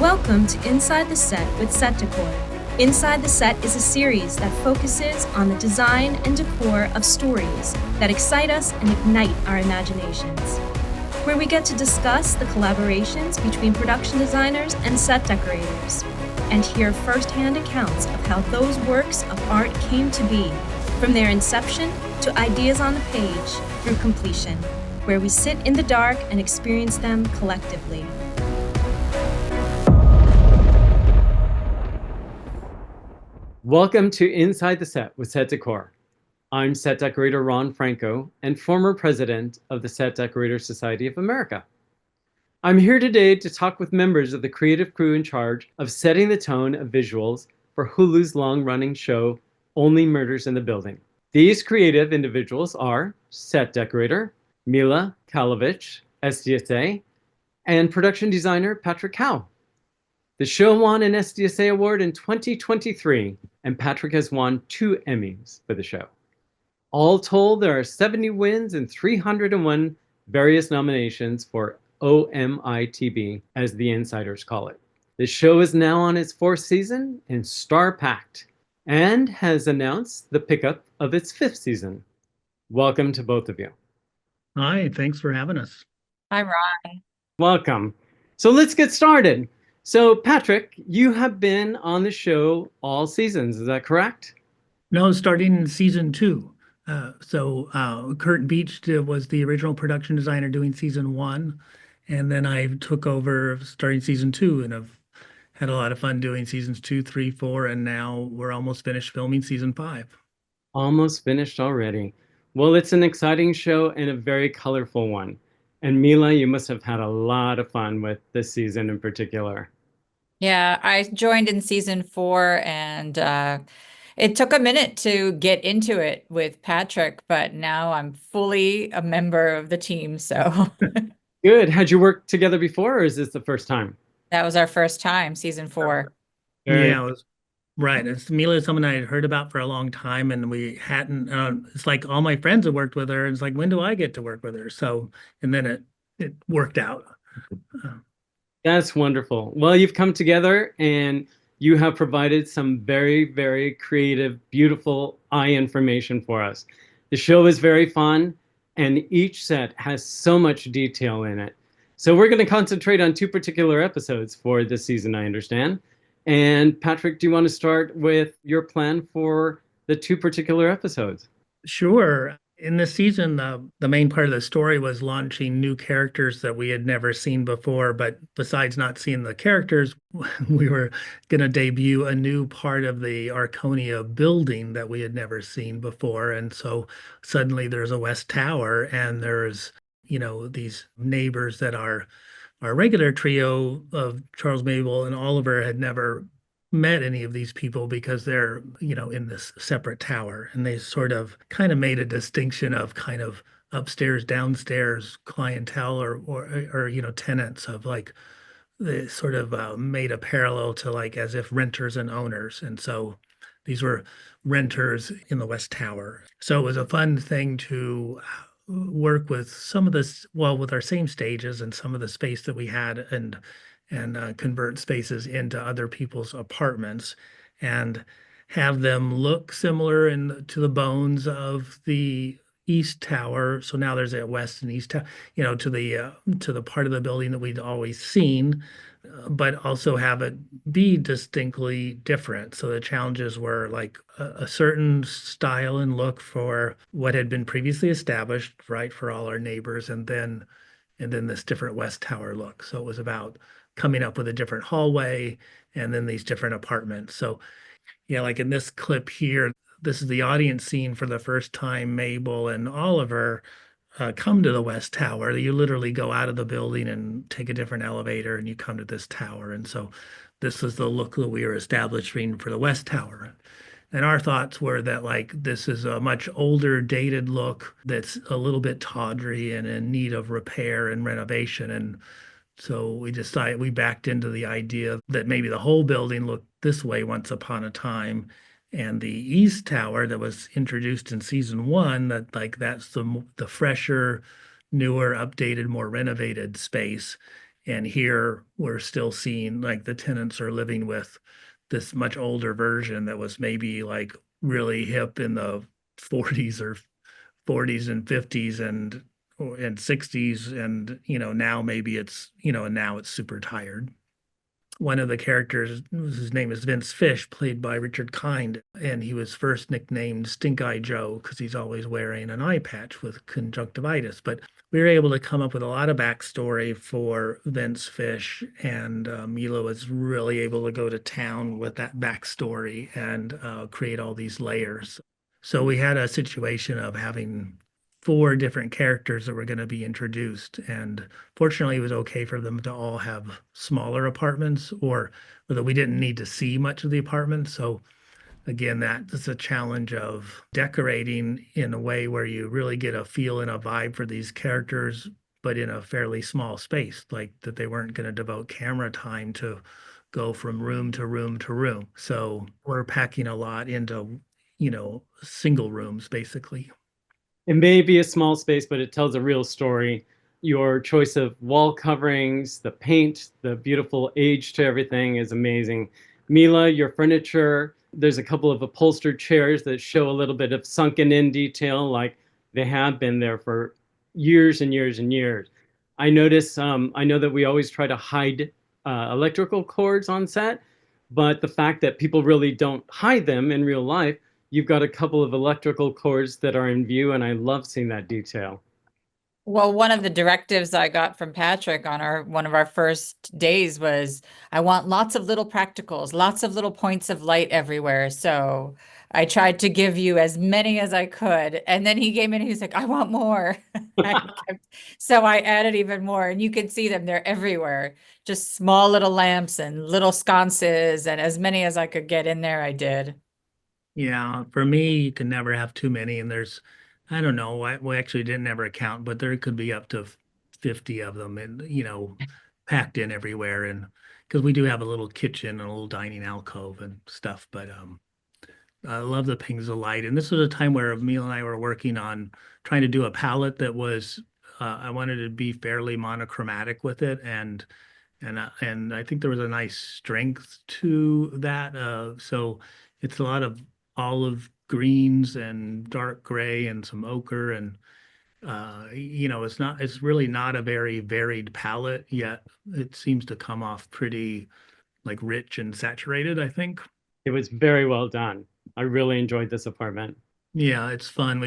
Welcome to Inside the Set with Set Decor. Inside the Set is a series that focuses on the design and decor of stories that excite us and ignite our imaginations, where we get to discuss the collaborations between production designers and set decorators, and hear firsthand accounts of how those works of art came to be, from their inception to ideas on the page through completion, where we sit in the dark and experience them collectively. Welcome to Inside the Set with Set Decor. I'm set decorator Ron Franco and former president of the Set Decorator Society of America. I'm here today to talk with members of the creative crew in charge of setting the tone of visuals for Hulu's long-running show, Only Murders in the Building. These creative individuals are set decorator Mila Khalevich SDSA and production designer Patrick Howe. The show won an SDSA award in 2023, and Patrick has won 2 Emmys for the show. All told, there are 70 wins and 301 various nominations for OMITB, as the insiders call it. The show is now on its 4th season and star-packed, and has announced the pickup of its 5th season. Welcome to both of you. Hi, thanks for having us. Hi, Ron. Welcome. So let's get started. So, Patrick, you have been on the show all seasons, is that correct? No, starting in season 2. Kurt Beach was the original production designer doing season 1, and then I took over starting season 2, and I've had a lot of fun doing seasons 2, 3, 4, and now we're almost finished filming season 5. Almost finished already. Well, it's an exciting show and a very colorful one. And Mila, you must have had a lot of fun with this season in particular. Yeah, I joined in season 4, and it took a minute to get into it with Patrick, but now I'm fully a member of the team. So Good. Had you worked together before, or is this the first time? that was our first time, season 4. Yeah, it was right. Mila is someone I had heard about for a long time, and we hadn't. It's like all my friends have worked with her. And it's like, when do I get to work with her? So, and then it worked out. That's wonderful. Well, you've come together and you have provided some very, very creative, beautiful eye information for us. The show is very fun, and each set has so much detail in it. So we're going to concentrate on 2 particular episodes for this season, I understand. And Patrick, do you want to start with your plan for the 2 particular episodes? Sure. In this season, the main part of the story was launching new characters that we had never seen before. But besides not seeing the characters, we were going to debut a new part of the Arconia building that we had never seen before. And so suddenly there's a West Tower, and there's, these neighbors that our regular trio of Charles, Mabel, and Oliver had never met any of these people because they're, in this separate tower, and they sort of kind of made a distinction of kind of upstairs, downstairs clientele or tenants of like, they sort of made a parallel to like as if renters and owners. And so these were renters in the West Tower. So it was a fun thing to work with some of this, with our same stages and some of the space that we had, and convert spaces into other people's apartments and have them look similar to the bones of the East Tower. So now there's a West and East Tower, to the part of the building that we'd always seen, but also have it be distinctly different. So the challenges were like a certain style and look for what had been previously established, right, for all our neighbors, and then this different West Tower look. So it was about coming up with a different hallway and then these different apartments. So, like in this clip here, this is the audience scene for the first time. Mabel and Oliver come to the West Tower. You literally go out of the building and take a different elevator, and you come to this tower. And so this is the look that we were establishing for the West Tower. And our thoughts were that like this is a much older, dated look that's a little bit tawdry and in need of repair and renovation. And so we backed into the idea that maybe the whole building looked this way once upon a time. And the East Tower that was introduced in season 1, that's the fresher, newer, updated, more renovated space. And here we're still seeing like the tenants are living with this much older version that was maybe like really hip in the 40s or 40s and 50s and 60s, and now maybe it's and now it's super tired. One of the characters, his name is Vince Fish, played by Richard Kind, and he was first nicknamed Stink Eye Joe because he's always wearing an eye patch with conjunctivitis. But we were able to come up with a lot of backstory for Vince Fish, and Mila was really able to go to town with that backstory and create all these layers. So we had a situation of having 4 different characters that were going to be introduced. And fortunately, it was okay for them to all have smaller apartments, or that we didn't need to see much of the apartment. So again, that is a challenge of decorating in a way where you really get a feel and a vibe for these characters, but in a fairly small space, like that they weren't going to devote camera time to go from room to room to room. So we're packing a lot into, single rooms, basically. It may be a small space, but it tells a real story. Your choice of wall coverings, the paint, the beautiful age to everything is amazing. Mila, your furniture, there's a couple of upholstered chairs that show a little bit of sunken in detail, like they have been there for years and years and years. I notice, I know that we always try to hide electrical cords on set, but the fact that people really don't hide them in real life, you've got a couple of electrical cords that are in view, and I love seeing that detail. Well, one of the directives I got from Patrick on one of our first days was, I want lots of little practicals, lots of little points of light everywhere. So I tried to give you as many as I could. And then he came in and he's like, I want more. So I added even more, and you can see them. They're everywhere. Just small little lamps and little sconces, and as many as I could get in there, I did. Yeah, for me, you can never have too many. And I don't know, we actually didn't ever count, but there could be up to 50 of them and, packed in everywhere. And because we do have a little kitchen and a little dining alcove and stuff, but I love the pings of light. And this was a time where Emil and I were working on trying to do a palette that was, I wanted to be fairly monochromatic with it. And I think there was a nice strength to that. So it's a lot of olive greens and dark gray and some ochre, and it's really not a very varied palette, yet it seems to come off pretty like rich and saturated, I think. It was very well done. I really enjoyed this apartment. Yeah, it's fun.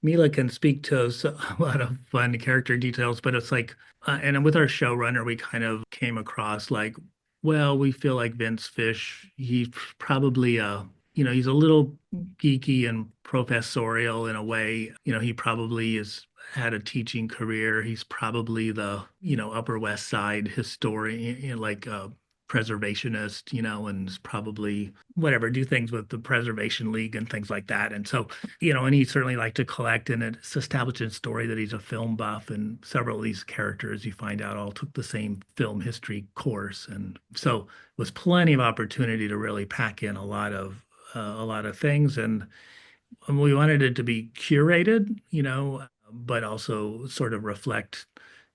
Mila can speak to a lot of fun character details, but it's like, and with our showrunner, we kind of came across like, well, we feel like Vince Fish, he's probably he's a little geeky and professorial in a way. He probably has had a teaching career. He's probably the, Upper West Side historian, like preservationist, and is probably whatever, do things with the Preservation League and things like that. And so, and he certainly liked to collect, and it's established in story that he's a film buff, and several of these characters you find out all took the same film history course. And so it was plenty of opportunity to really pack in a lot of things. And we wanted it to be curated, but also sort of reflect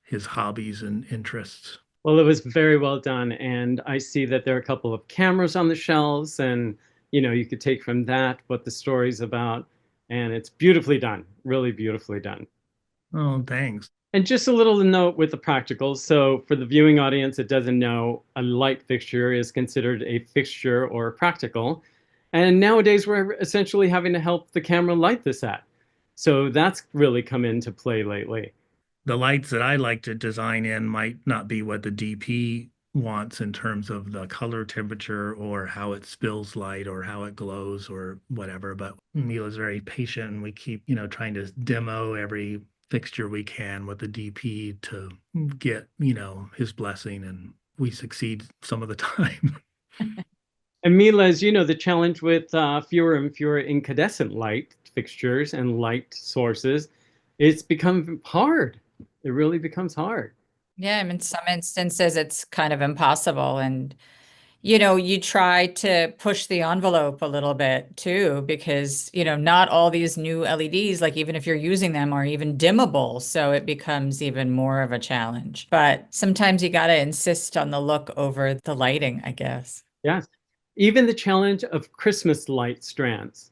his hobbies and interests. Well, it was very well done. And I see that there are a couple of cameras on the shelves, and, you could take from that what the story's about. And it's beautifully done, really beautifully done. Oh, thanks. And just a little note with the practicals. So for the viewing audience that doesn't know, a light fixture is considered a fixture or a practical. And nowadays we're essentially having to help the camera light the set. So that's really come into play lately. The lights that I like to design in might not be what the DP wants in terms of the color temperature or how it spills light or how it glows or whatever. But Mila's very patient, and we keep, trying to demo every fixture we can with the DP to get, his blessing, and we succeed some of the time. And Mila, as you know, the challenge with fewer and fewer incandescent light fixtures and light sources, it's become hard. It really becomes hard. Yeah, I mean, in some instances it's kind of impossible. And you try to push the envelope a little bit too, because, not all these new LEDs, like even if you're using them, are even dimmable. So it becomes even more of a challenge. But sometimes you got to insist on the look over the lighting, I guess. Yes. Even the challenge of Christmas light strands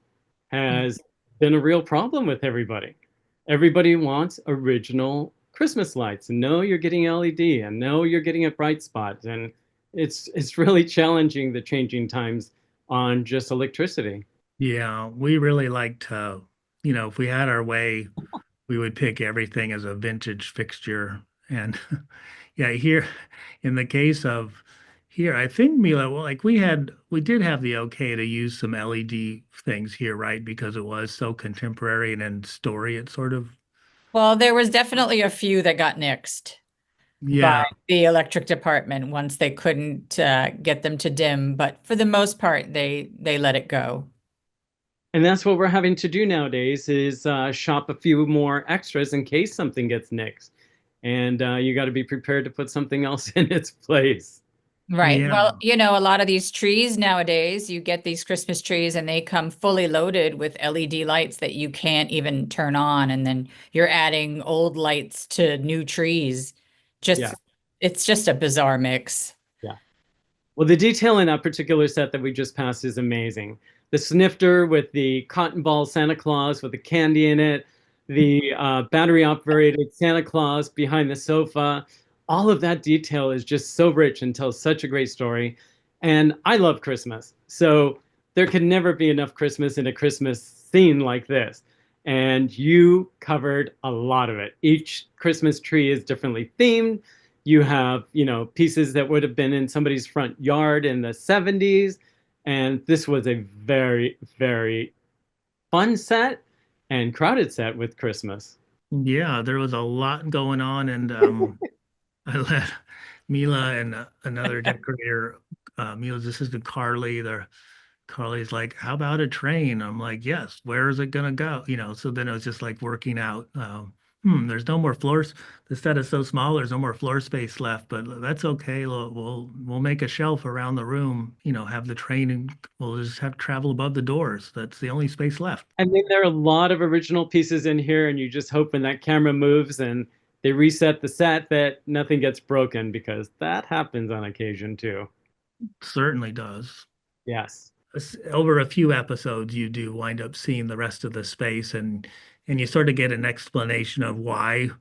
has been a real problem with everybody. Everybody wants original Christmas lights, and no, you're getting LED, and no, you're getting a bright spot. And it's really challenging the changing times on just electricity. Yeah, we really like to, if we had our way, we would pick everything as a vintage fixture. And yeah, here in the case of here, I think Mila, well, like we did have the okay to use some LED things here, right? Because it was so contemporary and in story, it sort of, Well, there was definitely a few that got nixed by yeah, the electric department once they couldn't get them to dim, but for the most part, they let it go. And that's what we're having to do nowadays is shop a few more extras in case something gets nixed. And you got to be prepared to put something else in its place. Right. yeah, Well, a lot of these trees nowadays, you get these Christmas trees and they come fully loaded with LED lights that you can't even turn on. And then you're adding old lights to new trees. Yeah, It's just a bizarre mix. yeah. Well, the detail in that particular set that we just passed is amazing. The snifter with the cotton ball Santa Claus with the candy in it, the battery operated Santa Claus behind the sofa. All of that detail is just so rich and tells such a great story. And I love Christmas. So there can never be enough Christmas in a Christmas scene like this. And you covered a lot of it. Each Christmas tree is differently themed. You have, pieces that would have been in somebody's front yard in the 70s. And this was a very, very fun set and crowded set with Christmas. yeah, there was a lot going on. And I let Mila and another decorator, Mila's assistant Carly, Carly's like, how about a train? I'm like, yes, where is it gonna go? So then it was just like working out. There's no more floors. The set is so small, there's no more floor space left, but that's okay. We'll make a shelf around the room, have the train and we'll just have travel above the doors. That's the only space left. I mean, there are a lot of original pieces in here, and you just hope when that camera moves and they reset the set that nothing gets broken because that happens on occasion too. Certainly does. Yes. Over a few episodes, you do wind up seeing the rest of the space and you sort of get an explanation of why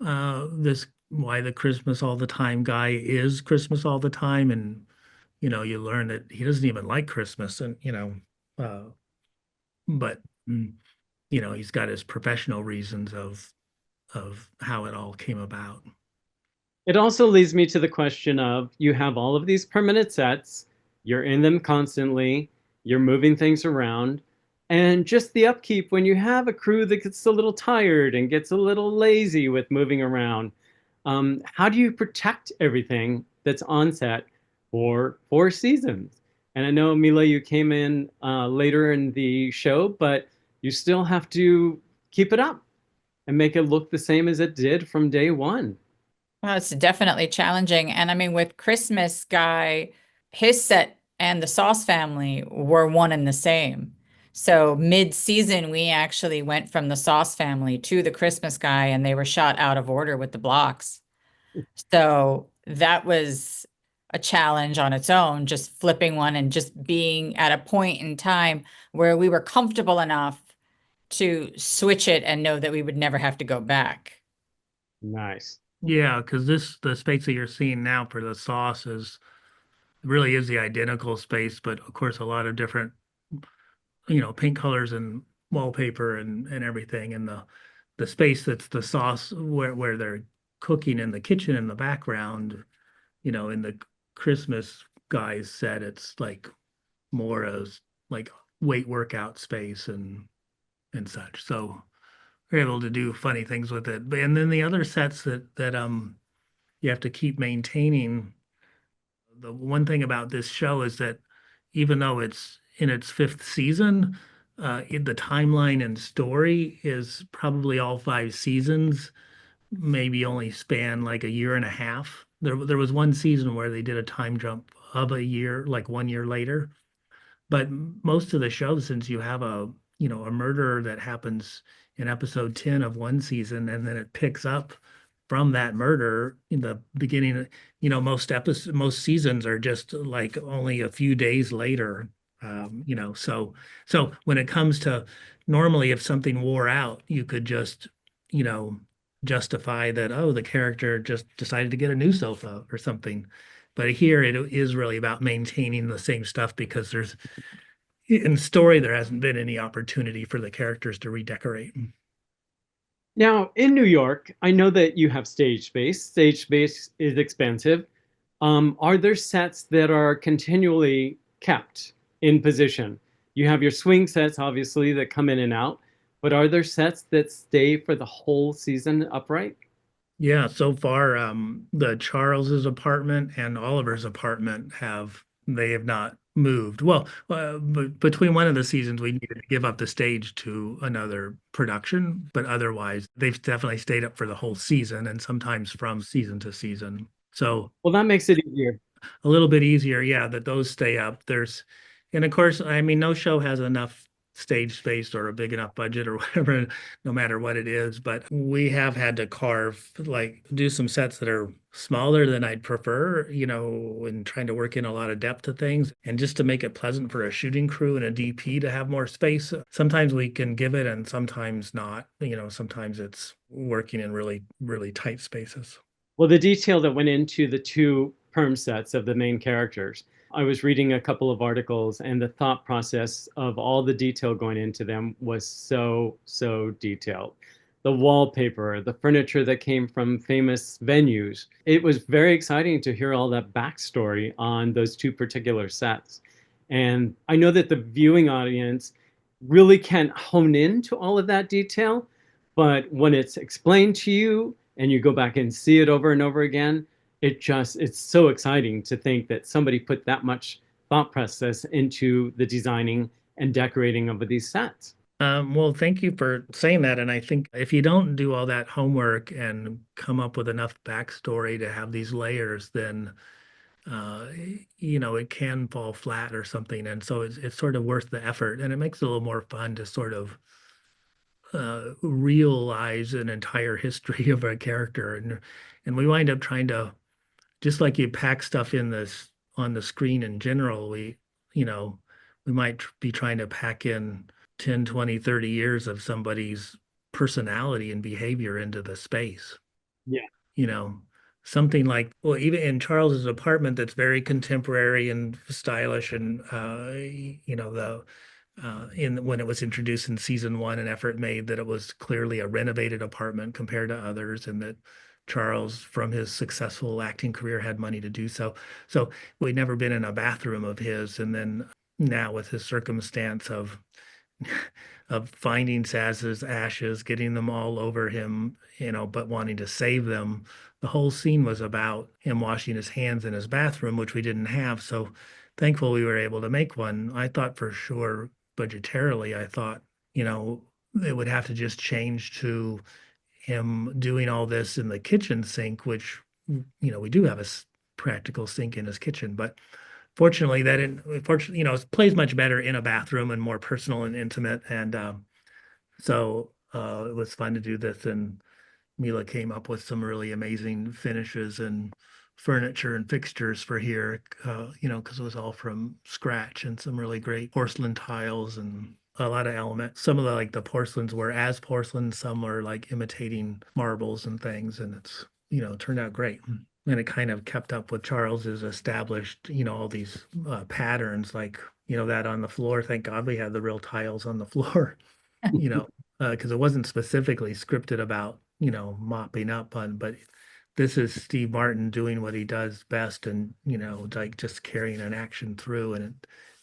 the Christmas all the time guy is Christmas all the time, and you learn that he doesn't even like Christmas, and uh, but he's got his professional reasons of how it all came about. It also leads me to the question of you have all of these permanent sets, you're in them constantly, you're moving things around, and just the upkeep when you have a crew that gets a little tired and gets a little lazy with moving around. How do you protect everything that's on set for 4 seasons? And I know, Mila, you came in later in the show, but you still have to keep it up and make it look the same as it did from day one. Well, it's definitely challenging. And I mean, with Christmas Guy, his set and the Sauce family were one and the same. So mid-season, we actually went from the Sauce family to the Christmas Guy, and they were shot out of order with the blocks. So that was a challenge on its own, just flipping one and just being at a point in time where we were comfortable enough to switch it and know that we would never have to go back. Nice. Yeah, because the space that you're seeing now for the sauce is really is the identical space, but of course a lot of different, paint colors and wallpaper and everything. And the space that's the sauce where they're cooking in the kitchen in the background, in the Christmas guys set, it's like more as like weight workout space and such. So we're able to do funny things with it. And then the other sets that you have to keep maintaining. The one thing about this show is that even though it's in its fifth season, the timeline and story is probably all 5 seasons, maybe only span like a year and a half. there was one season where they did a time jump of a year, like 1 year later. But most of the show, since you have a murder that happens in episode 10 of one season, and then it picks up from that murder in the beginning, most seasons are just like only a few days later. So when it comes to normally if something wore out, you could just, you know, justify that, oh, the character just decided to get a new sofa or something. But here it is really about maintaining the same stuff because in story, there hasn't been any opportunity for the characters to redecorate. Now, in New York, I know that you have stage space. Stage space is expensive. Are there sets that are continually kept in position? You have your swing sets, obviously, that come in and out, but are there sets that stay for the whole season upright? Yeah, so far, the Charles's apartment and Oliver's apartment they have not moved. Well, but between one of the seasons, we needed to give up the stage to another production, but otherwise, they've definitely stayed up for the whole season and sometimes from season to season. So Well, that makes it easier. a little bit easier, yeah, that those stay up. And of course, I mean, no show has enough stage space or a big enough budget or whatever, no matter what it is. But we have had to do some sets that are smaller than I'd prefer, and trying to work in a lot of depth to things. And just to make it pleasant for a shooting crew and a DP to have more space, sometimes we can give it and sometimes not. Sometimes it's working in really, really tight spaces. Well, the detail that went into the two perm sets of the main characters, I was reading a couple of articles, and the thought process of all the detail going into them was so, so detailed. The wallpaper, the furniture that came from famous venues. It was very exciting to hear all that backstory on those two particular sets. And I know that the viewing audience really can't hone in to all of that detail, but when it's explained to you and you go back and see it over and over again, it's so exciting to think that somebody put that much thought process into the designing and decorating of these sets. Well, thank you for saying that. And I think if you don't do all that homework and come up with enough backstory to have these layers, then it can fall flat or something. And so it's sort of worth the effort, and it makes it a little more fun to sort of realize an entire history of a character. And we wind up trying to, just like you pack stuff in this on the screen in general, we might be trying to pack in 10, 20, 30 years of somebody's personality and behavior into the space. Yeah. Something like, well, even in Charles's apartment, that's very contemporary and stylish, and when it was introduced in season one, an effort made that it was clearly a renovated apartment compared to others, and that Charles, from his successful acting career, had money to do so. So we'd never been in a bathroom of his, and then now with his circumstance of finding Saz's ashes, getting them all over him, but wanting to save them. The whole scene was about him washing his hands in his bathroom, which we didn't have. So thankful we were able to make one. I thought for sure, budgetarily, I thought, it would have to just change to him doing all this in the kitchen sink, which, we do have a practical sink in his kitchen, but fortunately, it plays much better in a bathroom and more personal and intimate. And so it was fun to do this. And Mila came up with some really amazing finishes and furniture and fixtures for here, because it was all from scratch, and some really great porcelain tiles and a lot of elements. Some of the porcelains were as porcelain, some were like imitating marbles and things. And it's, turned out great. And it kind of kept up with Charles's established, all these patterns, like, that on the floor. Thank God we had the real tiles on the floor, because it wasn't specifically scripted about, mopping up on, but this is Steve Martin doing what he does best, and, like just carrying an action through, and it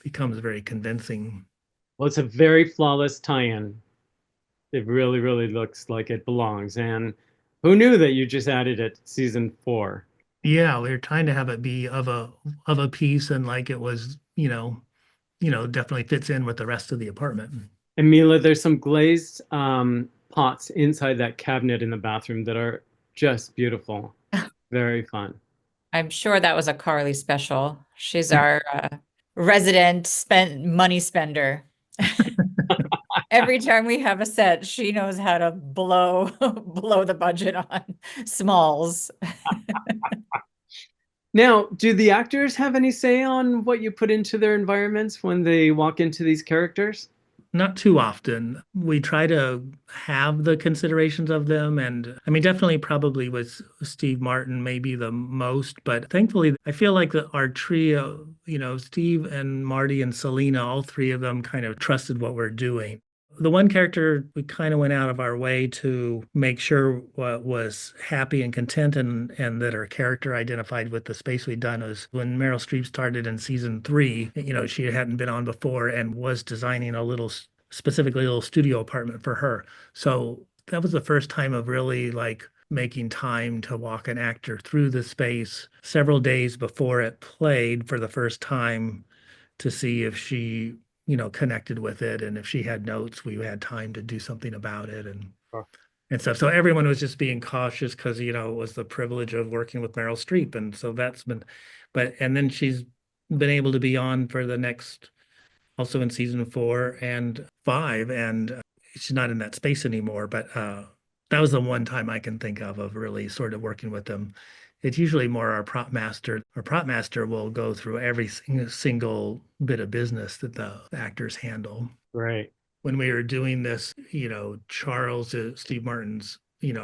becomes very convincing. Well, it's a very flawless tie-in. It really, really looks like it belongs. And who knew that you just added it season 4? Yeah, we were trying to have it be of a piece, and like it was, definitely fits in with the rest of the apartment. And Mila, there's some glazed pots inside that cabinet in the bathroom that are just beautiful. Very fun. I'm sure that was a Carly special. She's our resident money spender. Every time we have a set, she knows how to blow blow the budget on smalls. Now, do the actors have any say on what you put into their environments when they walk into these characters? Not too often. We try to have the considerations of them. And I mean, definitely probably with Steve Martin, maybe the most. But thankfully, I feel like our trio, Steve and Marty and Selena, all three of them kind of trusted what we're doing. The one character we kind of went out of our way to make sure was happy and content and that her character identified with the space we'd done was when Meryl Streep started in season 3. She hadn't been on before and was designing specifically a little studio apartment for her. So that was the first time of really like making time to walk an actor through the space several days before it played for the first time to see if she connected with it. And if she had notes, we had time to do something about it and stuff. So everyone was just being cautious because, it was the privilege of working with Meryl Streep. And so and then she's been able to be on for the next, also in season 4 and 5. And she's not in that space anymore. But that was the one time I can think of really sort of working with them. It's usually more our prop master. Our prop master will go through every single bit of business that the actors handle. Right. When we were doing this, Charles, Steve Martin's,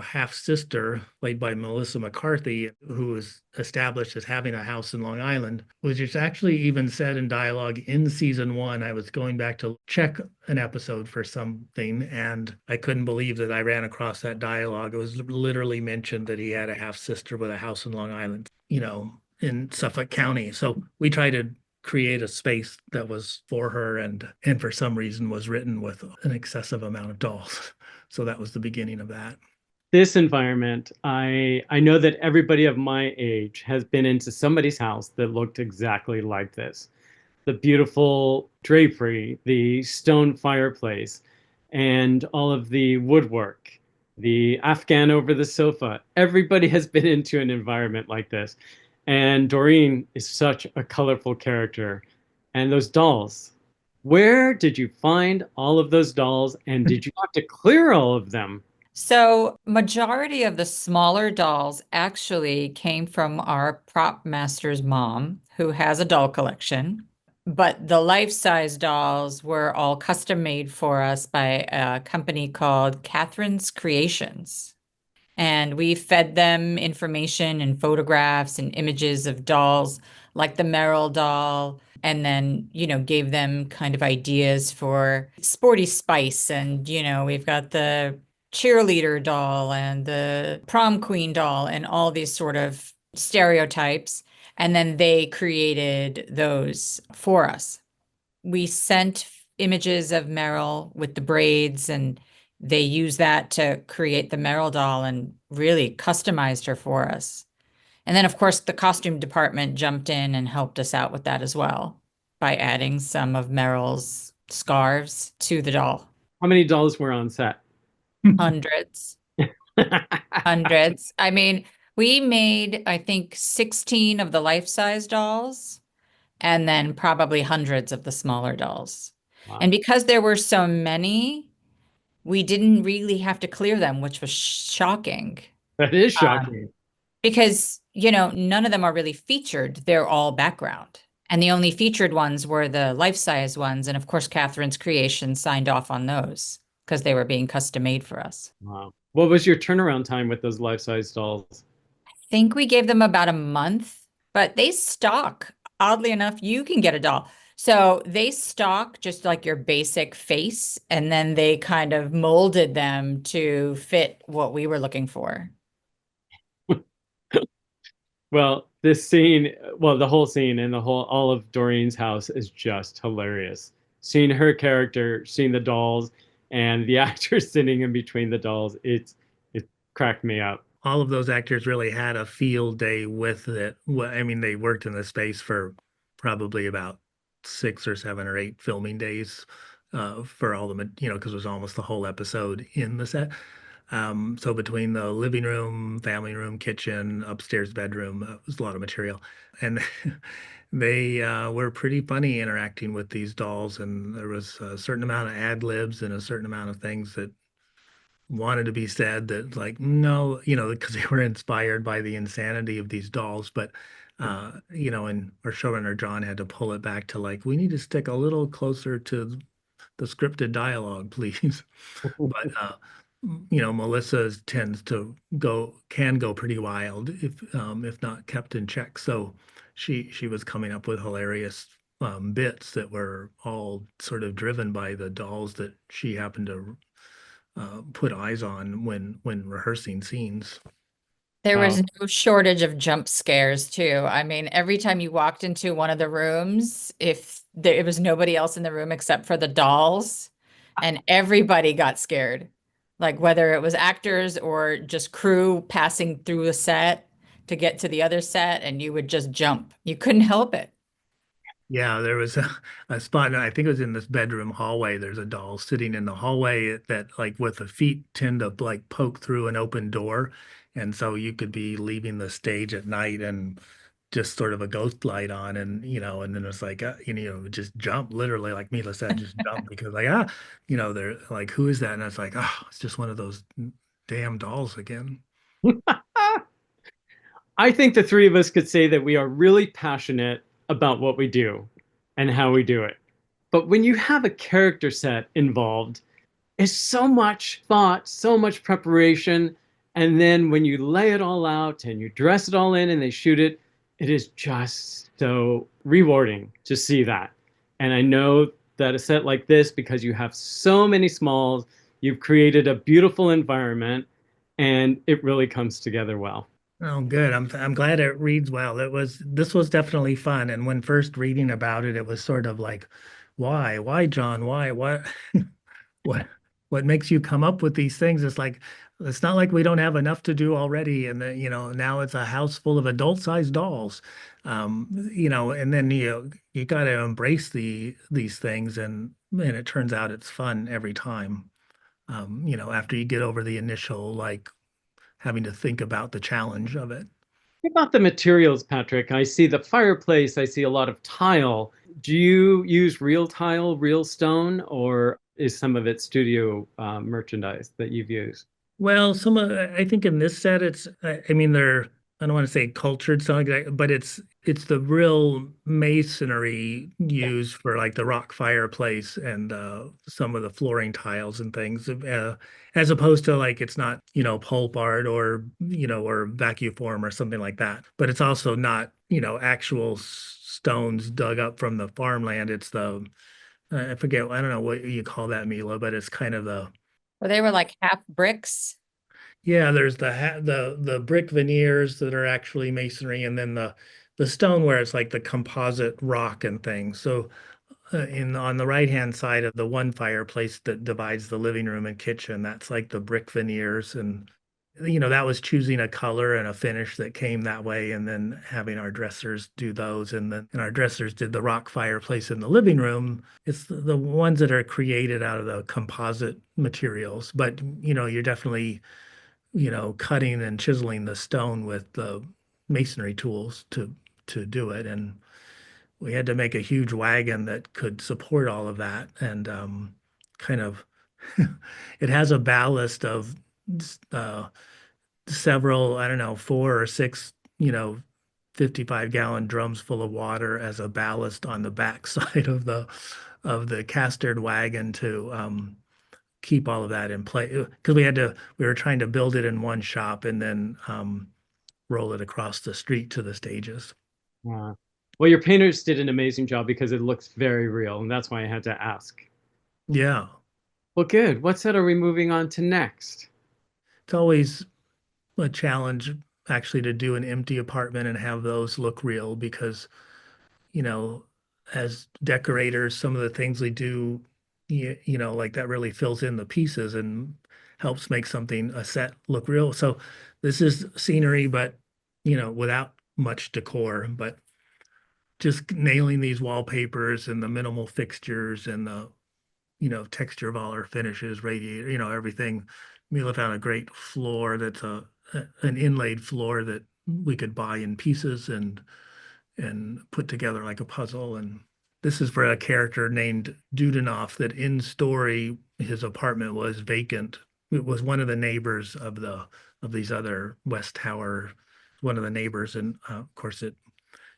half sister, played by Melissa McCarthy, who was established as having a house in Long Island, which actually even said in dialogue in season 1. I was going back to check an episode for something, and I couldn't believe that I ran across that dialogue. It was literally mentioned that he had a half sister with a house in Long Island, in Suffolk County. So we tried to create a space that was for her and for some reason was written with an excessive amount of dolls. So that was the beginning of that. This environment, I know that everybody of my age has been into somebody's house that looked exactly like this. The beautiful drapery, the stone fireplace, and all of the woodwork, the Afghan over the sofa. Everybody has been into an environment like this. And Doreen is such a colorful character. And those dolls, where did you find all of those dolls? And did you have to clear all of them? So majority of the smaller dolls actually came from our prop master's mom, who has a doll collection. But the life-size dolls were all custom made for us by a company called Catherine's Creations. And we fed them information and photographs and images of dolls like the Meryl doll, and then, gave them kind of ideas for Sporty Spice. And, we've got the cheerleader doll and the prom queen doll and all these sort of stereotypes. And then they created those for us. We sent images of Meryl with the braids, and they used that to create the Meryl doll and really customized her for us. And then, of course, the costume department jumped in and helped us out with that as well by adding some of Meryl's scarves to the doll. How many dolls were on set? Hundreds. Hundreds. I mean, we made, I think, 16 of the life-size dolls and then probably hundreds of the smaller dolls. Wow. And because there were so many, we didn't really have to clear them, which was shocking. That is shocking. Because, none of them are really featured. They're all background. And the only featured ones were the life-size ones. And of course, Catherine's Creation signed off on those because they were being custom made for us. Wow. What was your turnaround time with those life-size dolls? I think we gave them about a month, but they stock. Oddly enough, you can get a doll. So they stock just like your basic face, and then they kind of molded them to fit what we were looking for. Well, this scene, the whole scene and all of Doreen's house is just hilarious. Seeing her character, seeing the dolls, and the actors sitting in between the dolls, it cracked me up. All of those actors really had a field day with it. I mean, they worked in the space for probably about 6 or 7 or 8 filming days for all the, because it was almost the whole episode in the set. So between the living room, family room, kitchen, upstairs bedroom, it was a lot of material. And they were pretty funny interacting with these dolls. And there was a certain amount of ad libs and a certain amount of things that wanted to be said that like, no, because they were inspired by the insanity of these dolls. But, and our showrunner, John, had to pull it back to like, we need to stick a little closer to the scripted dialogue, please. But Melissa tends to can go pretty wild if not kept in check. So she was coming up with hilarious bits that were all sort of driven by the dolls that she happened to put eyes on when rehearsing scenes. There Wow. was no shortage of jump scares too. I mean, every time you walked into one of the rooms, if there it was nobody else in the room except for the dolls, and everybody got scared. Like whether it was actors or just crew passing through a set to get to the other set, and you would just jump. You couldn't help it. Yeah, there was a spot, and I think it was in this bedroom hallway. There's a doll sitting in the hallway that, like, with the feet tend to like poke through an open door. And so you could be leaving the stage at night and just sort of a ghost light on, and then it's like, just jump, literally, like Mila said, just jump because, like, they're like, who is that? And it's like, oh, it's just one of those damn dolls again. I think the three of us could say that we are really passionate about what we do and how we do it. But when you have a character set involved, it's so much thought, so much preparation. And then when you lay it all out and you dress it all in and they shoot it, it is just so rewarding to see that. And I know that a set like this, because you have so many smalls, you've created a beautiful environment and it really comes together well. Oh, good. I'm glad it reads well. This was definitely fun. And when first reading about it, it was sort of like, why, John? Why? What? What? What makes you come up with these things? It's like it's not like we don't have enough to do already, and now it's a house full of adult-sized dolls. And then you got to embrace these things, and it turns out it's fun every time. After you get over the initial like having to think about the challenge of it. What about the materials, Patrick? I see the fireplace, I see a lot of tile. Do you use real tile, real stone, or is some of it studio merchandise that you've used? Well, I think in this set, I mean, I don't want to say cultured something like that, but it's the real masonry used for like the rock fireplace and some of the flooring tiles and things, as opposed to like it's not, pulp art or vacuum form or something like that. But it's also not, actual stones dug up from the farmland. It's I forget, I don't know what you call that, Mila, but it's kind of Well, they were like half bricks. yeah, there's the brick veneers that are actually masonry, and then the stone where it's like the composite rock and things. So in on the right hand side of the one fireplace that divides the living room and kitchen, that's like the brick veneers, and that was choosing a color and a finish that came that way, and then having our dressers do those, and our dressers did the rock fireplace in the living room. It's the ones that are created out of the composite materials, but you're definitely cutting and chiseling the stone with the masonry tools to do it. And we had to make a huge wagon that could support all of that. And kind of, it has a ballast of uh, several, I don't know, 4 or 6, 55-gallon drums full of water as a ballast on the back side of the castered wagon to keep all of that in place because we were trying to build it in one shop and then roll it across the street to the stages. Yeah. Well, your painters did an amazing job because it looks very real, and that's why I had to ask. Yeah, Well, good. What set are we moving on to next? it's always a challenge actually to do an empty apartment and have those look real because you know as decorators some of the things we do like that really fills in the pieces and helps make a set look real. So this is scenery but without much decor, but just nailing these wallpapers and the minimal fixtures and the texture of all our finishes, radiator, everything Mila found a great floor that's an inlaid floor that we could buy in pieces and put together like a puzzle. And this is for a character named Dudenoff that in story his apartment was vacant. It was one of the neighbors of these other West Tower, one of the neighbors, and of course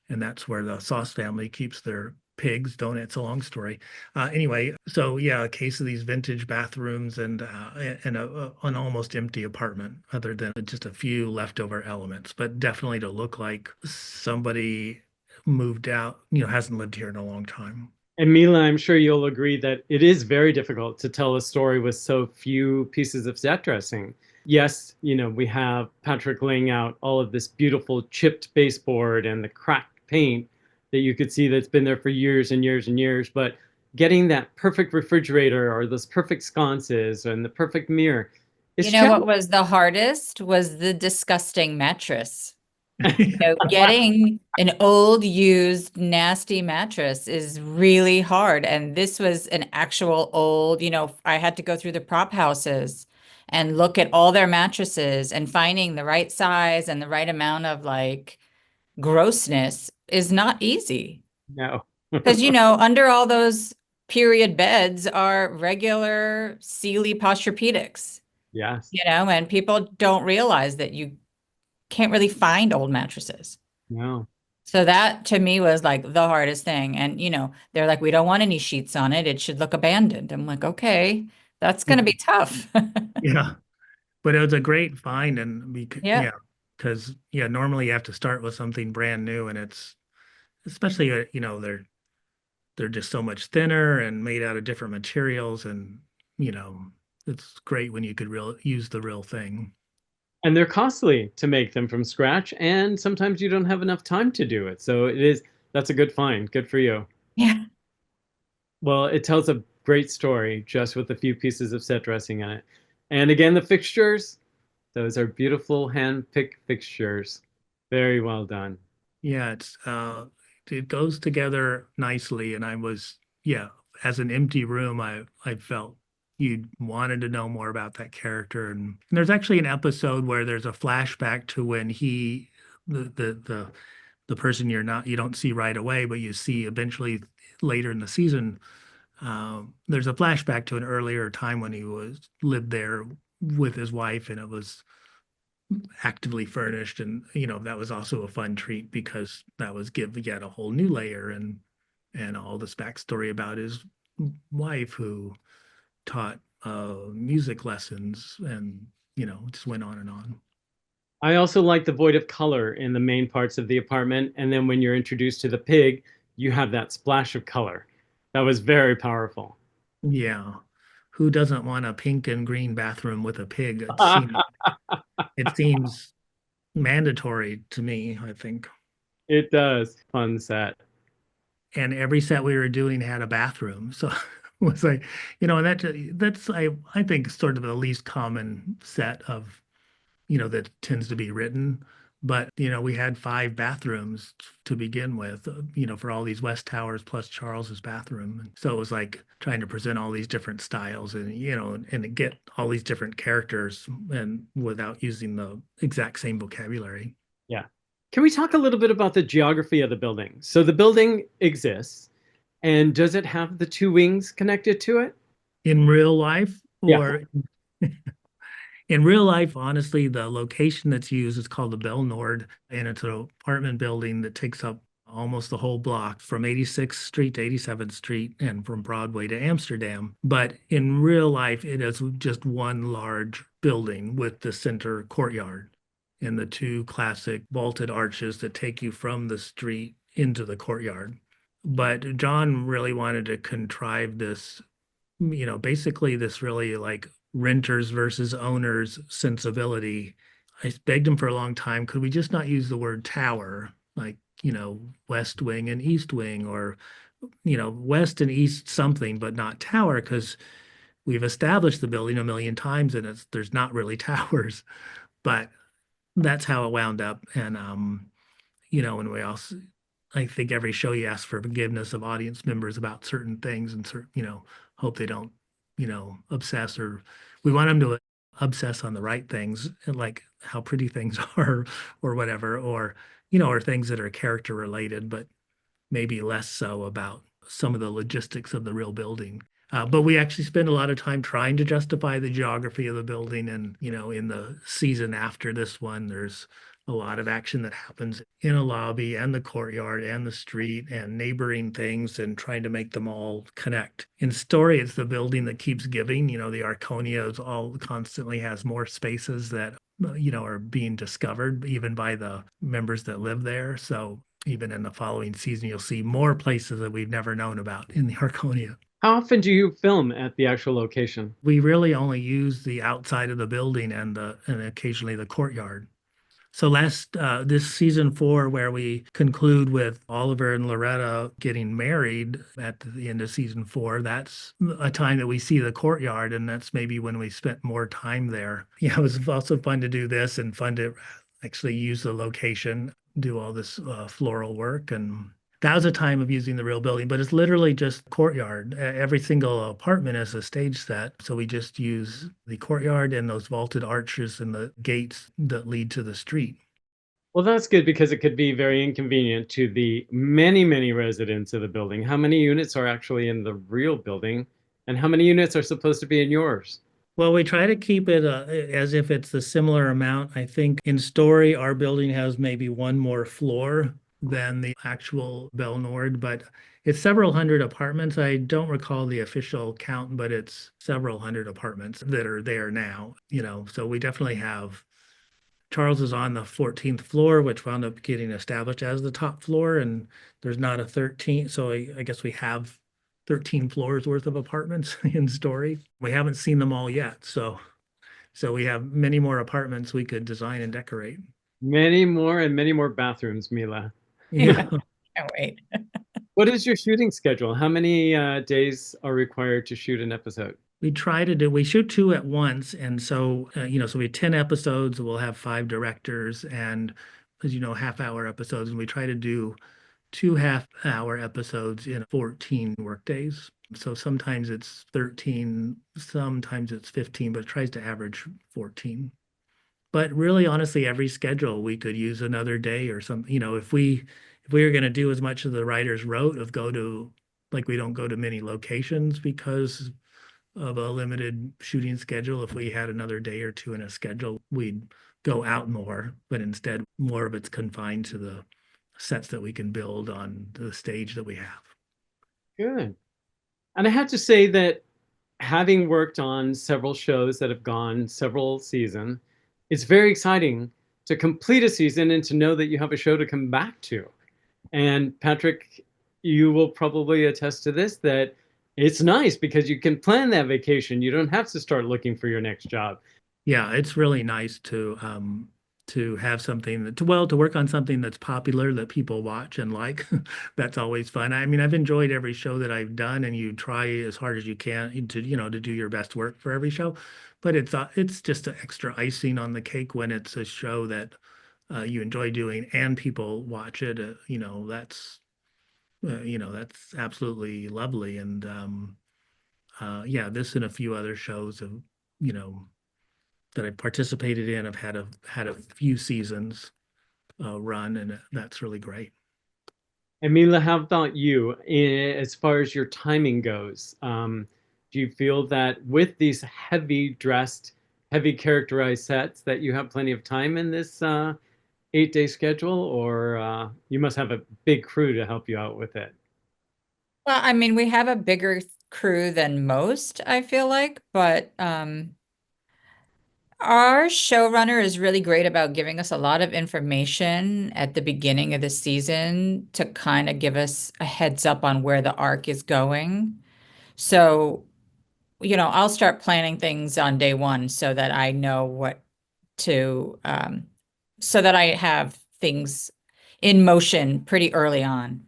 and that's where the Sauce family keeps their pigs. Don't It's a long story. Anyway, so yeah, a case of these vintage bathrooms and an almost empty apartment, other than just a few leftover elements, but definitely to look like somebody moved out, hasn't lived here in a long time. And Mila, I'm sure you'll agree that it is very difficult to tell a story with so few pieces of set dressing. Yes, we have Patrick laying out all of this beautiful chipped baseboard and the cracked paint that you could see that's been there for years and years and years, but getting that perfect refrigerator or those perfect sconces and the perfect mirror is What was the hardest was the disgusting mattress. Getting an old, used, nasty mattress is really hard. And this was an actual old, I had to go through the prop houses and look at all their mattresses, and finding the right size and the right amount of like grossness is not easy. No. Because, under all those period beds are regular Sealy Posturepedics. Yes. And people don't realize that you can't really find old mattresses. No. So that to me was like the hardest thing. And, they're like, we don't want any sheets on it. It should look abandoned. I'm like, okay, that's going to be tough. Yeah. But it was a great find. And Yeah. because normally you have to start with something brand new, and it's especially, they're just so much thinner and made out of different materials. And, it's great when you could use the real thing. And they're costly to make them from scratch, and sometimes you don't have enough time to do it. So that's a good find. Good for you. Yeah. Well, it tells a great story just with a few pieces of set dressing in it. And again, the fixtures, those are beautiful hand-picked fixtures. Very well done. Yeah, it goes together nicely. And as an empty room, I felt you wanted to know more about that character. And there's actually an episode where there's a flashback to when the person you don't see right away, but you see eventually later in the season. There's a flashback to an earlier time when he lived there with his wife, and it was actively furnished. And that was also a fun treat, because that was give yet a whole new layer and all this backstory about his wife, who taught music lessons, and just went on and on. I also like the void of color in the main parts of the apartment, and then when you're introduced to the pig, you have that splash of color. That was very powerful. Yeah, who doesn't want a pink and green bathroom with a pig? It seems mandatory to me, I think. It does. Fun set. And every set we were doing had a bathroom, so it was like, and that's I think sort of the least common set of that tends to be written. But we had 5 bathrooms to begin with, for all these West Towers plus Charles's bathroom. And so it was like trying to present all these different styles, and and get all these different characters, and without using the exact same vocabulary. Yeah. Can we talk a little bit about the geography of the building? So the building exists, and does it have the 2 wings connected to it? In real life, or Yeah. In real life, honestly, the location that's used is called the Bell Nord, and it's an apartment building that takes up almost the whole block from 86th Street to 87th Street and from Broadway to Amsterdam. But in real life, it is just one large building with the center courtyard and the 2 classic vaulted arches that take you from the street into the courtyard. But John really wanted to contrive this, basically this really like renters versus owners sensibility. I begged him for a long time, could we just not use the word tower, like, West Wing and East Wing, or, West and East something, but not tower, because we've established the building a million times and there's not really towers. But that's how it wound up. And, and we also, I think every show you ask for forgiveness of audience members about certain things, and hope they don't, obsess, or we want them to obsess on the right things, like how pretty things are or whatever, or, you know, or things that are character related, but maybe less so about some of the logistics of the real building. But we actually spend a lot of time trying to justify the geography of the building. And, you know, in the season after this one, there's a lot of action that happens in a lobby and the courtyard and the street and neighboring things and trying to make them all connect. In story, it's the building that keeps giving. You know, the Arconia is all constantly has more spaces that, you know, are being discovered even by the members that live there. So even in the following season, you'll see more places that we've never known about in the Arconia. How often do you film at the actual location? We really only use the outside of the building and occasionally the courtyard. So this season 4, where we conclude with Oliver and Loretta getting married at the end of season 4, that's a time that we see the courtyard, and that's maybe when we spent more time there. Yeah, it was also fun to do this and fun to actually use the location, do all this floral work, and that was a time of using the real building, but it's literally just courtyard. Every single apartment is a stage set. So we just use the courtyard and those vaulted arches and the gates that lead to the street. Well, that's good because it could be very inconvenient to the many, many residents of the building. How many units are actually in the real building, and how many units are supposed to be in yours? Well, we try to keep it as if it's a similar amount. I think in story, our building has maybe one more floor than the actual Belle Nord, but it's several hundred apartments. I don't recall the official count, but it's several hundred apartments that are there now, you know. So we definitely have Charles is on the 14th floor, which wound up getting established as the top floor, and there's not a 13th. So I guess we have 13 floors worth of apartments in story. We haven't seen them all yet. So we have many more apartments we could design and decorate. Many more and many more bathrooms, Mila. Yeah. Can't wait. What is your shooting schedule? How many days are required to shoot an episode? We shoot 2 at once. And so, you know, so we have 10 episodes, we'll have 5 directors and, as you know, half-hour episodes. And we try to do 2 half-hour episodes in 14 work days. So sometimes it's 13, sometimes it's 15, but it tries to average 14. But really, honestly, every schedule we could use another day or something. You know, if we were going to do as much as the writers wrote of we don't go to many locations because of a limited shooting schedule. If we had another day or 2 in a schedule, we'd go out more, but instead more of it's confined to the sets that we can build on the stage that we have. Good. And I have to say that having worked on several shows that have gone several seasons, it's very exciting to complete a season and to know that you have a show to come back to. And Patrick, you will probably attest to this, that it's nice because you can plan that vacation. You don't have to start looking for your next job. Yeah, it's really nice to have something to work on something that's popular that people watch and like. That's always fun. I mean, I've enjoyed every show that I've done, and you try as hard as you can to, you know, to do your best work for every show. But it's just an extra icing on the cake when it's a show that you enjoy doing and people watch it. You know, that's absolutely lovely. And yeah, this and a few other shows have, you know, that I participated in have had a few seasons run, and that's really great. And Mila, how about you? As far as your timing goes, do you feel that with these heavy dressed, heavy characterized sets that you have plenty of time in this 8-day schedule, or you must have a big crew to help you out with it? Well, I mean, we have a bigger crew than most, I feel like, but our showrunner is really great about giving us a lot of information at the beginning of the season to kind of give us a heads up on where the arc is going. So, you know, I'll start planning things on day 1 so that I know what to, so that I have things in motion pretty early on.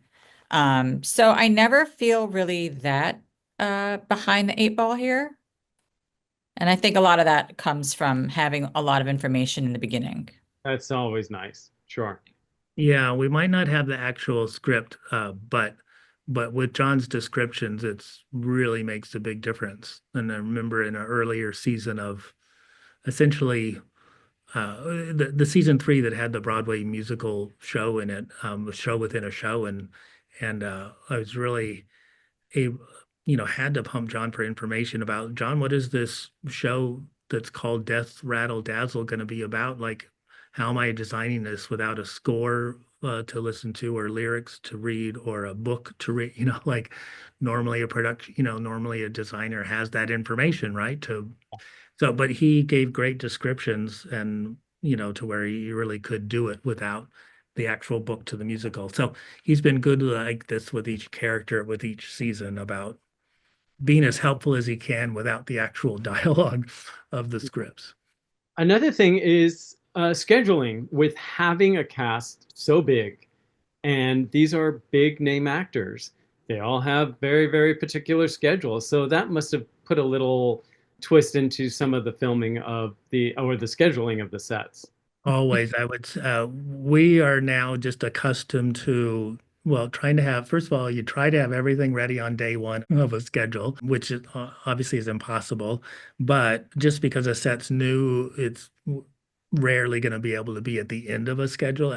So I never feel really that behind the 8 ball here. And I think a lot of that comes from having a lot of information in the beginning. That's always nice. Sure. Yeah, we might not have the actual script, but with John's descriptions, it's really makes a big difference. And I remember in an earlier season of essentially the season 3 that had the Broadway musical show in it, a show within a show, and I was really a had to pump John for information about, John, what is this show that's called Death Rattle Dazzle going to be about? Like, how am I designing this without a score to listen to, or lyrics to read, or a book to read? Like normally normally a designer has that information, right? But he gave great descriptions, and to where you really could do it without the actual book to the musical. So he's been good like this with each character, with each season, about being as helpful as he can without the actual dialogue of the scripts. Another thing is scheduling. With having a cast so big, and these are big name actors, they all have very, very particular schedules. So that must have put a little twist into some of the filming of the scheduling of the sets. Always, we are now just accustomed to, well, trying to have, first of all, you try to have everything ready on day one of a schedule, which obviously is impossible. But just because a set's new, it's rarely going to be able to be at the end of a schedule,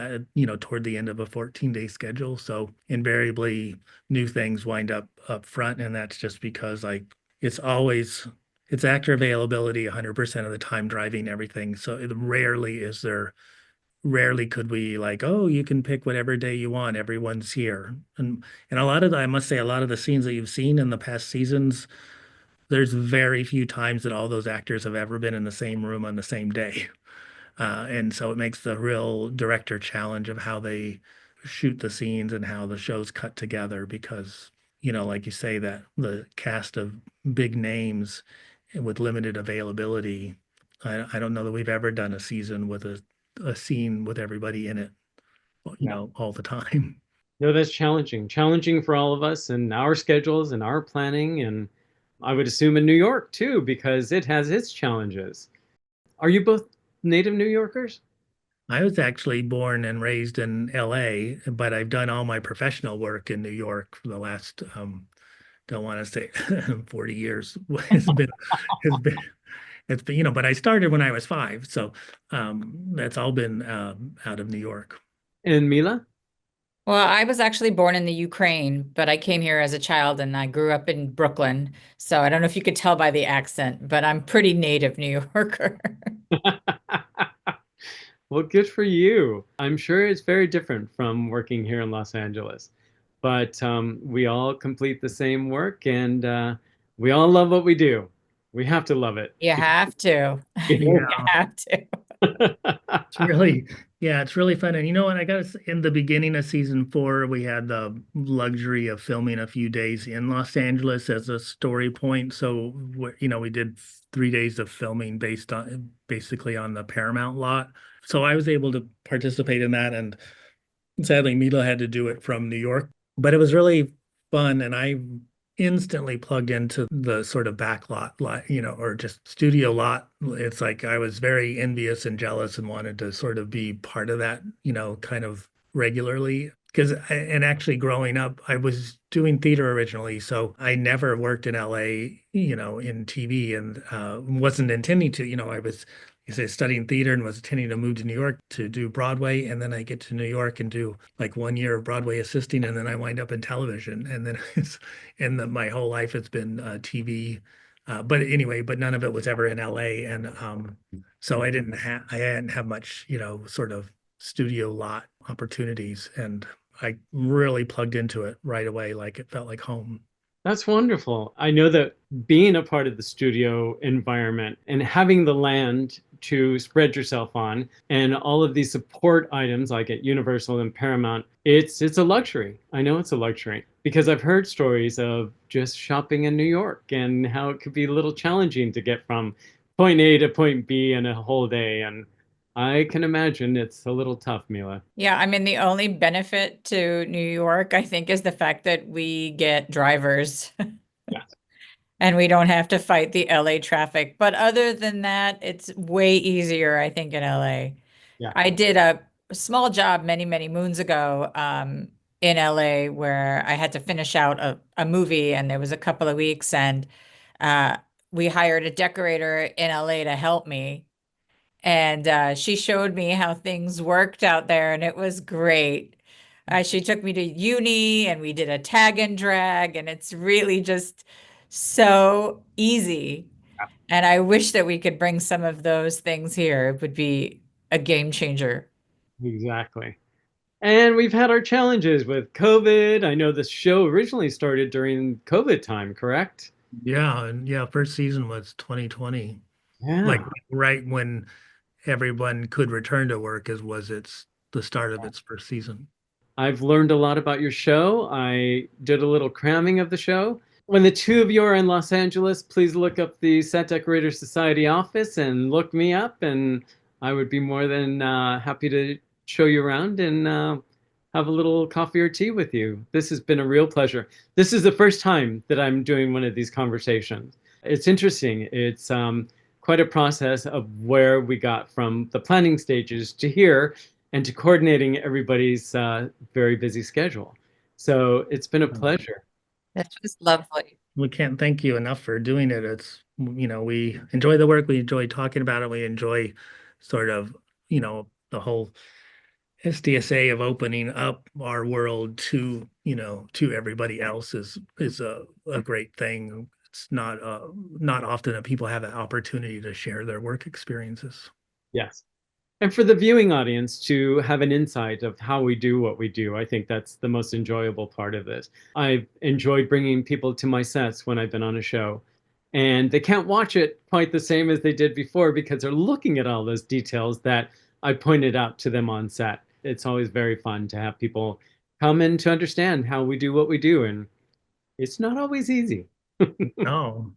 toward the end of a 14-day schedule. So invariably, new things wind up front, and that's just because it's actor availability 100% of the time driving everything. So rarely could we, like, oh, you can pick whatever day you want, everyone's here. And I must say, a lot of the scenes that you've seen in the past seasons, there's very few times that all those actors have ever been in the same room on the same day. And so it makes the real director challenge of how they shoot the scenes and how the show's cut together, because, like you say, that the cast of big names with limited availability, I don't know that we've ever done a season with a scene with everybody in it, all the time. No, that's challenging for all of us and our schedules and our planning. And I would assume in New York too, because it has its challenges. Are you both native New Yorkers? I was actually born and raised in LA, but I've done all my professional work in New York for the last, don't want to say 40 years. It's been, it's been, but I started when I was 5. So that's all been out of New York. And Mila? Well, I was actually born in the Ukraine, but I came here as a child and I grew up in Brooklyn. So I don't know if you could tell by the accent, but I'm pretty native New Yorker. Well, good for you. I'm sure it's very different from working here in Los Angeles, but we all complete the same work, and we all love what we do. We have to love it. You have to. Yeah. You have to. It's really fun. And you know what? I got in the beginning of season 4, we had the luxury of filming a few days in Los Angeles as a story point. So, we did 3 days of filming basically on the Paramount lot. So I was able to participate in that. And sadly, Mila had to do it from New York. But it was really fun. And I instantly plugged into the sort of back lot, or just studio lot. It's like I was very envious and jealous and wanted to sort of be part of that, kind of regularly. And actually growing up, I was doing theater originally, so I never worked in LA, in TV, and wasn't intending to. I was studying theater and was intending to move to New York to do Broadway, and then I get to New York and do like 1 year of Broadway assisting, and then I wind up in television, and then my whole life has been TV. But anyway, none of it was ever in LA, and so I hadn't have much, sort of studio lot opportunities, and I really plugged into it right away, like it felt like home. That's wonderful. I know that being a part of the studio environment and having the land to spread yourself on, and all of these support items like at Universal and Paramount, it's a luxury. I know it's a luxury because I've heard stories of just shopping in New York and how it could be a little challenging to get from point A to point B in a whole day. And I can imagine it's a little tough, Mila. Yeah, I mean, the only benefit to New York, I think, is the fact that we get drivers. Yeah. And we don't have to fight the LA traffic. But other than that, it's way easier, I think, in LA. Yeah. I did a small job many, many moons ago in LA where I had to finish out a movie, and there was a couple of weeks, and we hired a decorator in LA to help me. And she showed me how things worked out there, and it was great. She took me to uni, and we did a tag and drag, and it's really just so easy. And I wish that we could bring some of those things here. It would be a game changer. Exactly. And we've had our challenges with COVID. I know this show originally started during COVID time, correct? Yeah, and yeah, first season was 2020. Like Yeah. right when everyone could return to work it's the start of its first season. I've learned a lot about your show. I did a little cramming of the show. When the two of you are in Los Angeles, please look up the Set Decorator Society office and look me up, and I would be more than happy to show you around and have a little coffee or tea with you. This has been a real pleasure. This is the first time that I'm doing one of these conversations. It's interesting. It's quite a process of where we got from the planning stages to here and to coordinating everybody's very busy schedule. So it's been a pleasure. That's just lovely. We can't thank you enough for doing it. It's, we enjoy the work, we enjoy talking about it, we enjoy sort of, the whole SDSA of opening up our world to, to everybody else is a great thing. It's not often that people have that opportunity to share their work experiences. Yes. And for the viewing audience to have an insight of how we do what we do, I think that's the most enjoyable part of this. I've enjoyed bringing people to my sets when I've been on a show, and they can't watch it quite the same as they did before because they're looking at all those details that I pointed out to them on set. It's always very fun to have people come in to understand how we do what we do, and it's not always easy. No.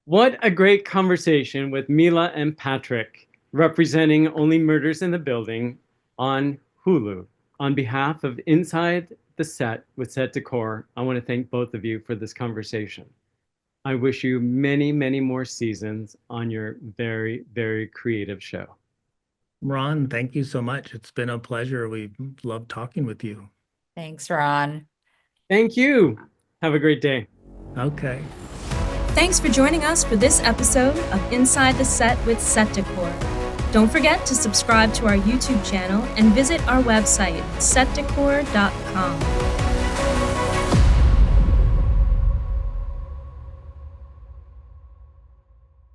What a great conversation with Mila and Patrick, representing Only Murders in the Building on Hulu. On behalf of Inside the Set with Set Decor, I want to thank both of you for this conversation. I wish you many, many more seasons on your very, very creative show. Ron, thank you so much. It's been a pleasure. We love talking with you. Thanks, Ron. Thank you. Have a great day. Okay. Thanks for joining us for this episode of Inside the Set with Set Decor. Don't forget to subscribe to our YouTube channel and visit our website, setdecor.com.